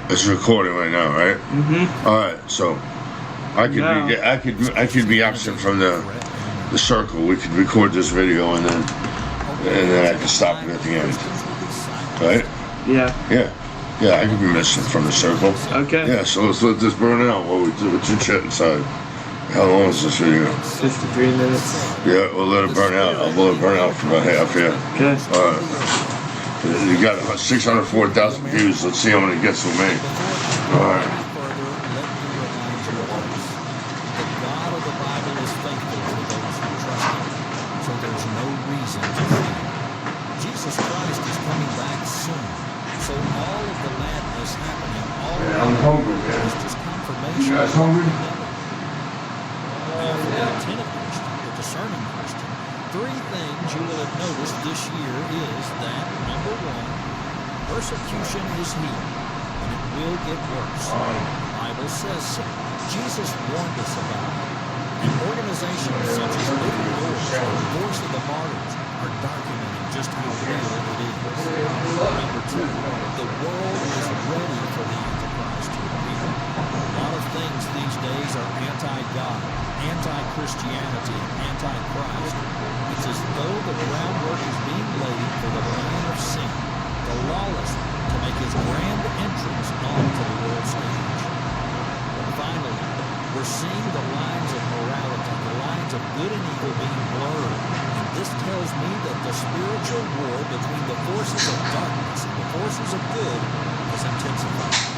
It's recording right now, right? Mm-hmm. All right, so I could be absent from the circle. We could record this video and then I can stop it at the end, right? Yeah. Yeah. I could be missing from the circle. Okay. Yeah. So let's let this burn out while we do with your chat inside. How long is this video? 53 minutes. Yeah, we'll let it burn out. I'll let it burn out for about half here. Okay. All right. You got 604,000 views. Let's see how many it gets with me. All right. Jesus Christ is coming back soon. So all of the madness happening, all Yeah, I'm hungry, man. is just confirmation. You guys hungry? For the attentive Christian, the discerning Christian, three things you will have noticed this year is that, number one, persecution is here, and it will get worse. The Bible says so. Jesus warned us about it. And organizations such as Open Doors and the Voice of the Martyrs are documenting just how real it is. Number two, the world is ready for the Antichrist to appear. A lot of things these days are anti-God, anti-Christianity, and anti-Christ. It's as though the groundwork is being laid for the man of sin, the lawless one, to make his grand entrance onto the world stage. And finally, we're seeing the lines of morality, the lines of good and evil being blurred. And this tells me that the spiritual war between the forces of darkness and the forces of good is intensifying.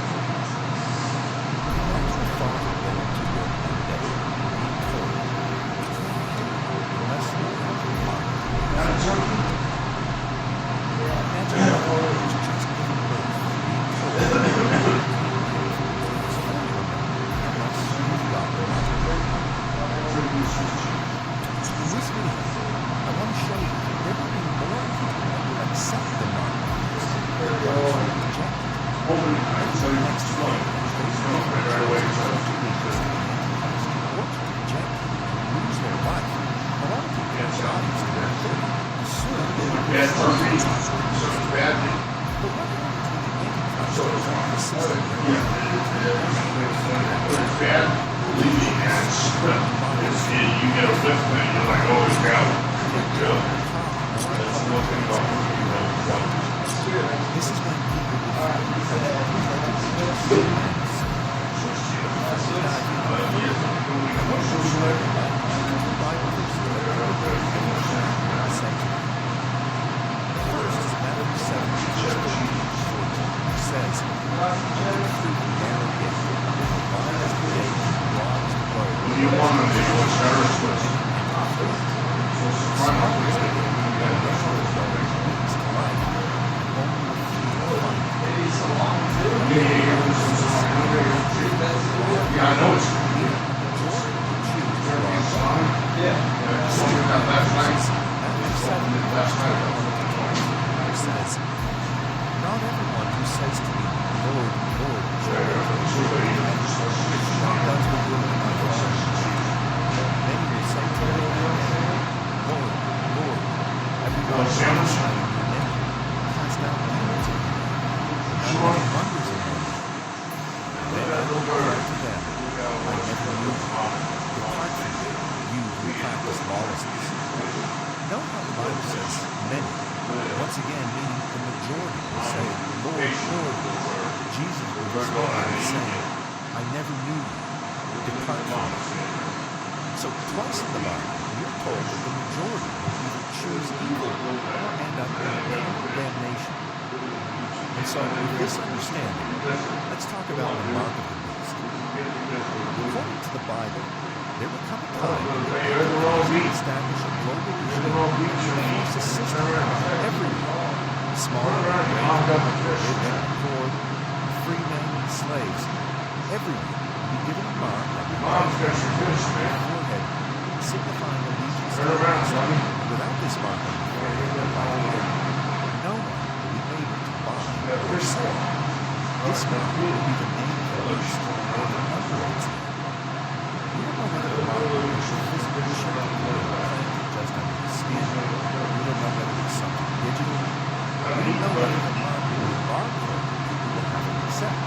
We don't know whether the mark will be a barcode people will have to accept.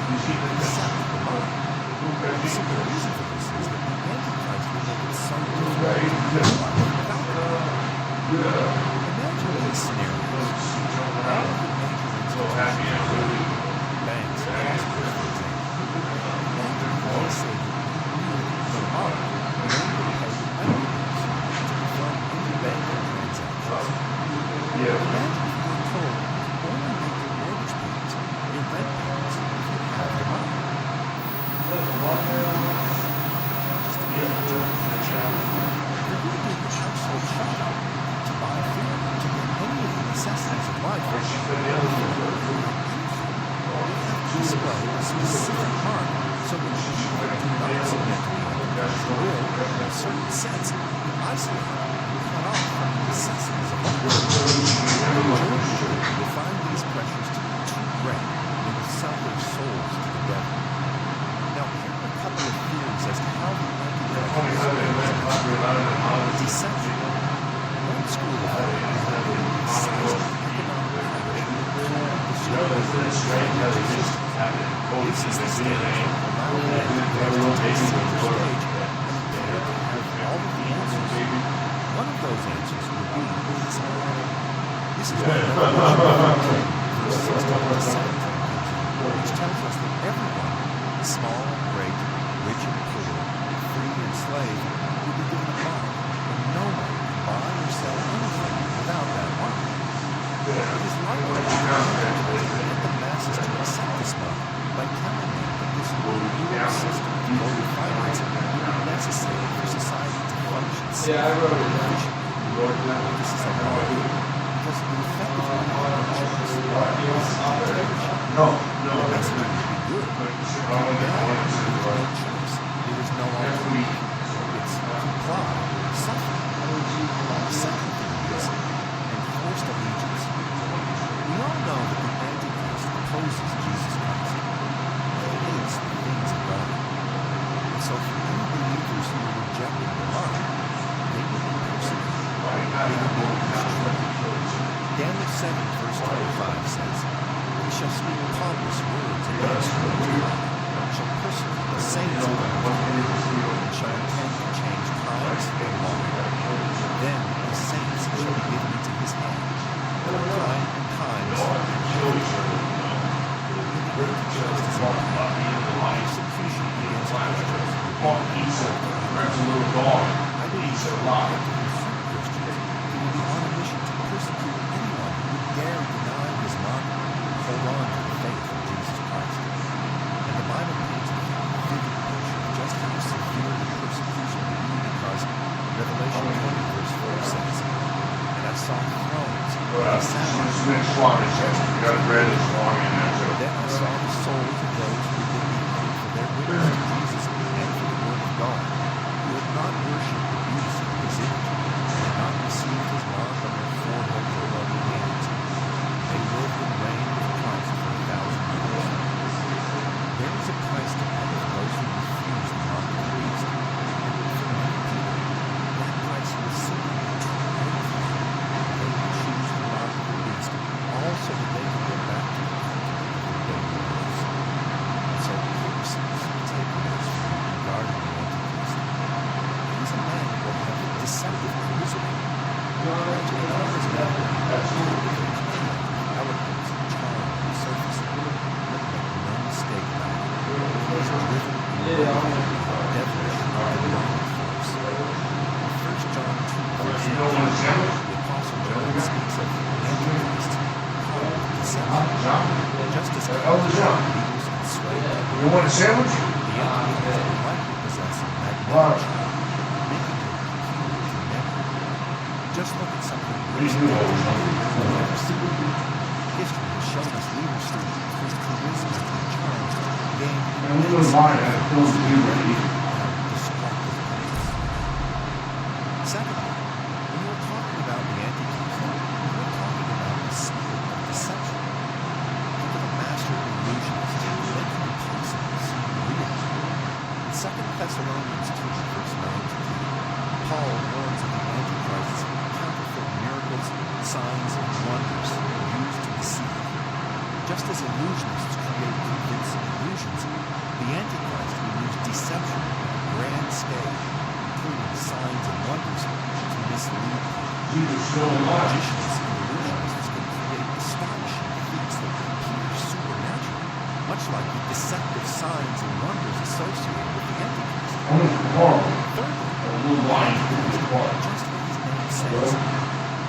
deceptive the mind. The simple reason for this is that the Antichrist will make it so difficult to live life without God. Imagine these scenarios. All of the major institutions, banks, and hospitals, for example. Imagine they say that the mark will only pay medical bills to perform any banking transactions. Imagine being told only make your mortgage payments, your rent payments, if you have the money. Just imagine a picture. You're going to do your household shopping to buy food, to get any of the necessities of life. You have to display a specific mark so that people do not submit to the Antichrist will, in a certain sense, be isolated and cut off from the necessities of life. The majority will find these pressures to be too great and will sell their souls to the devil. Now, here are a couple of theories as to how the Antichrist is deception. One school of thought is that it is economic this is the stage allowing the Antichrist to take center stage and appear to have all of the answers. One of those answers would be his mind. This is where Revelation 14, verse 16 to 17 comes in, which tells us that everyone, small and great, rich and poor, free and slave, will be given a mark, and no one can buy or sell anything without that mark. It is likely to get the masses to accept this mark by telling them that this new system of global finance will be necessary for society to function safely and efficiently. This is a lie, because the effective economic choice is dictatorship. The message would be good, but now there is no choice. There is no alternative. It's comply or suffer. The second thing is enforced allegiance. We all know that the Antichrist opposes Jesus Christ. He hates the things of God. And so for any believers who are rejecting the mark, they will be persecuted. They will be destroyed. Daniel 7 verse 25 says, "He shall speak pompous words against the Most High, shall persecute the saints of the Most High, and shall intend to change times and law. Then the saints shall be given into his hand, for time and times and children." The Antichrist is persecution against Christians. I believe that Christians who will be on a mission to persecute anyone who would dare deny his mark and hold on to the faith of Jesus Christ. And the Bible paints a vivid picture of just how severe the persecution will be, because Revelation 20 verse 4 says, "And I saw thrones, and they sat on them, then I saw the souls of those who had been beheaded for their witness to Jesus and for the word of God, who had not worshipped the beast or his image, and had not received his mark on their forehead or on their hands. They lived and reigned with Christ for 1,000 years." There is a price to pay for those who refuse the mark of the beast, and for many people, that price will simply be too great for them. They will choose the mark of the beast, also that they can get back to the comfort of their daily lives. And so here are some key takeaways for you regarding the Antichrist. He is a man who will have deceptive charisma. Imagine all his eloquence and charm and surface, but make no mistake about it. He is driven and devilish and demonic force. In 1 John 2 verse 18, the Apostle John speaks of Antichrist called deception. Just as leaders and sway people, You want a sandwich? the Antichrist will likely possess a magnetic charm, making him peculiar to many. Just look at something recent that we've never seen. History has shown us leaders whose charisma and charms gained immense destructive pace. Secondly, when you're talking about the Antichrist, you're talking about the spirit of deception. Think of a master illusionist making impossible seem real. In 2 Thessalonians 2, verse 9 to 10, Paul warns of the Antichrist's counterfeit miracles, signs, and wonders used to deceive. Just as illusionists create convincing illusions, the Antichrist will use deception on a grand scale, including signs and wonders, to mislead people. Magicians and illusionists can create astonishing feats that appear supernatural, much like the deceptive signs and wonders associated with the Antichrist. Thirdly, the Antichrist, just what his name says,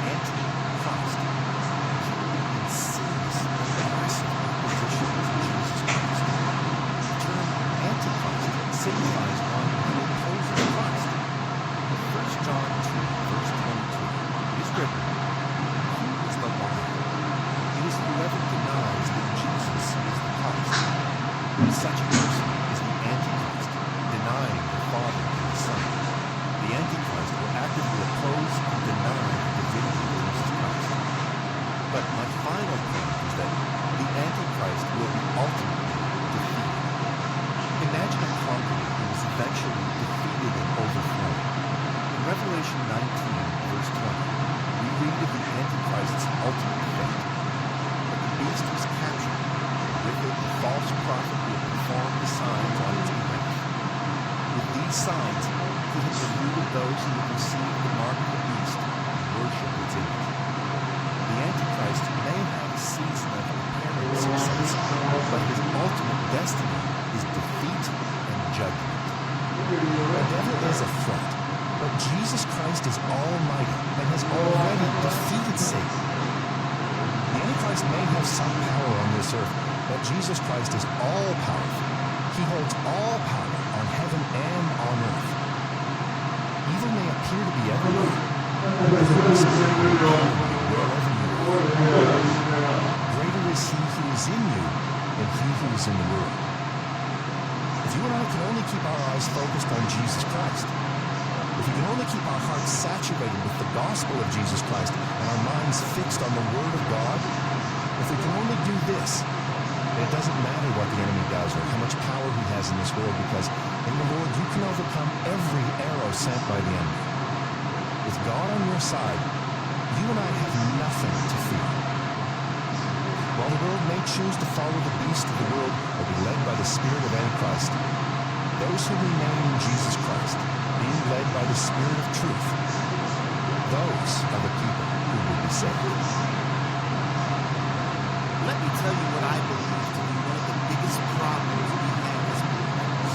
Antichrist, in serious and aggressive opposition to Jesus Christ. The term Antichrist signifies one who opposes Christ. In 1 John 2, verse 22, it is written, "Who is the liar? It is whoever denies that Jesus is the Christ. Such a person is the Antichrist, denying the Father and the Son." The Antichrist will actively oppose and deny the divinity of Jesus Christ. But my final point is that the Antichrist will be ultimately defeated. Imagine a conqueror who is eventually defeated and overthrown. In Revelation 19, verse 20, we read of the Antichrist's ultimate fate. But the beast was captured, and with it the false prophet who had performed the signs on its behalf. With these signs, he had deluded those who had received the mark of the beast and worshipped its image. The Antichrist may have a season of apparent success, but his ultimate destiny is defeat and judgment. The devil is a threat, but Jesus Christ is almighty and has already defeated Satan. The Antichrist may have some power on this earth, but Jesus Christ is all-powerful. He holds all power on heaven and on earth. Evil may appear to be everywhere, but the Holy Spirit will be wherever you are. Greater is he who is in you than he who is in the world. If you and I can only keep our eyes focused on Jesus Christ, if we can only keep our hearts saturated with the gospel of Jesus Christ and our minds fixed on the Word of God, if we can only do this, it doesn't matter what the enemy does or how much power he has in this world, because in the Lord you can overcome every arrow sent by the enemy. With God on your side, you and I have nothing to fear. While the world may choose to follow the beast of the world or be led by the spirit of Antichrist, those who remain in Jesus Christ, being led by the Spirit of truth, those are the people who will be saved. Let me tell you what I believe to be one of the biggest problems we have as believers.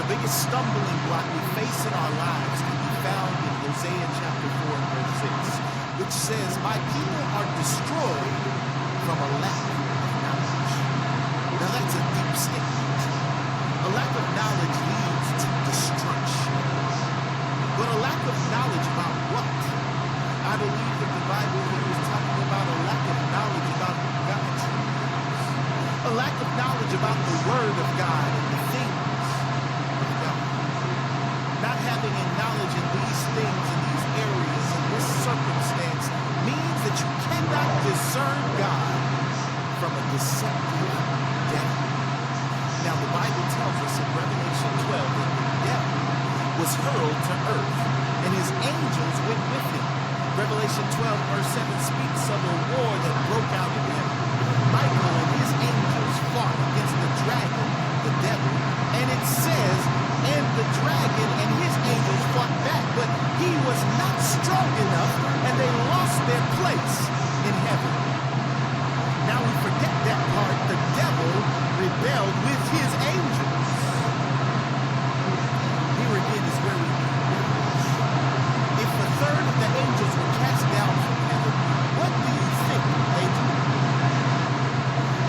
The biggest stumbling block we face in our lives can be found in Hosea chapter 4 and verse 6, which says, "My people are destroyed from a lack of knowledge." Now that's a deep statement. A lack of knowledge leads to destruction. But a lack of knowledge about what? I believe that the Bible here is talking about a lack of knowledge about who God truly is. A lack of knowledge about the Word of God and the things of God. Not having a knowledge in these things, in these areas, in this circumstance, means that you cannot discern God from a deceptive devil. Now, the Bible tells us in Revelation 12 that the devil was hurled to earth, and his angels went with him. Revelation 12, verse 7 speaks of a war that broke out in heaven. Michael and his angels fought against the dragon, the devil, and it says, and the dragon and his angels fought back, but he was not strong enough, and they lost their place in heaven. Now we forget that part. The devil rebelled with his angels. Here again is where we need knowledge. If a third of the angels were cast down from heaven, what do you think they did?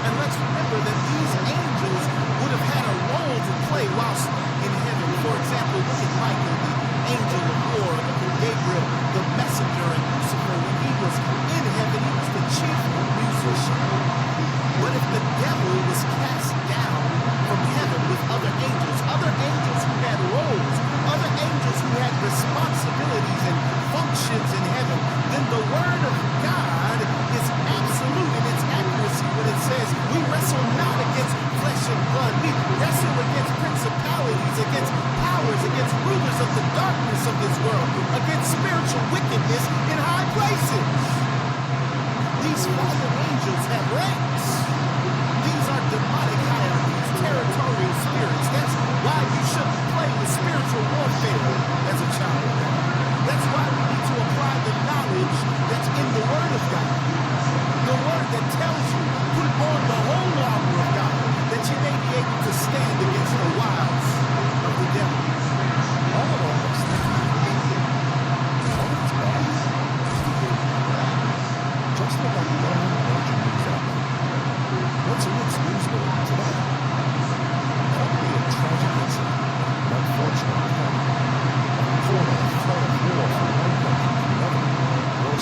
And let's remember that these angels would have had a role to play whilst in heaven. For example, look at Michael, the angel of war, look at Gabriel, the messenger, and Lucifer,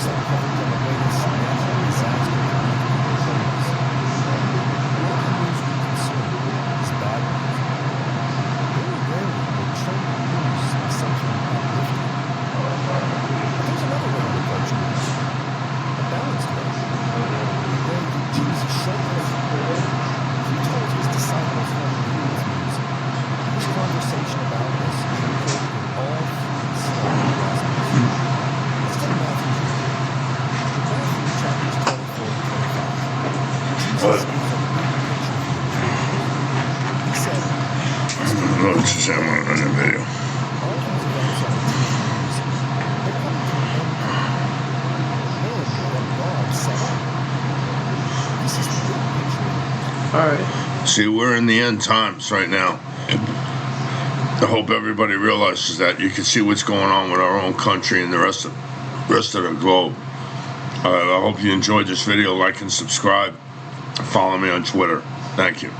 some coverage on the latest natural disaster relief programs. All the news we consume is bad news. Very rarely will trending news be something uplifting. But there's another way to approach news. A balanced way. The way that Jesus showed us. He told his disciples how to deal with news. And this conversation about this is recorded in all three synoptic gospels. Let's take Matthew here. In Matthew chapters 24 and 25, Jesus gives a big picture of the He said, Look, this is on the video. all these events on the TV news, they're coming to an end point. Then what God set up. This is the big picture. All right. See, we're in the end times right now. I hope everybody realizes that. You can see what's going on with our own country and the rest of the globe. I hope you enjoyed this video. Like and subscribe. Follow me on Twitter. Thank you.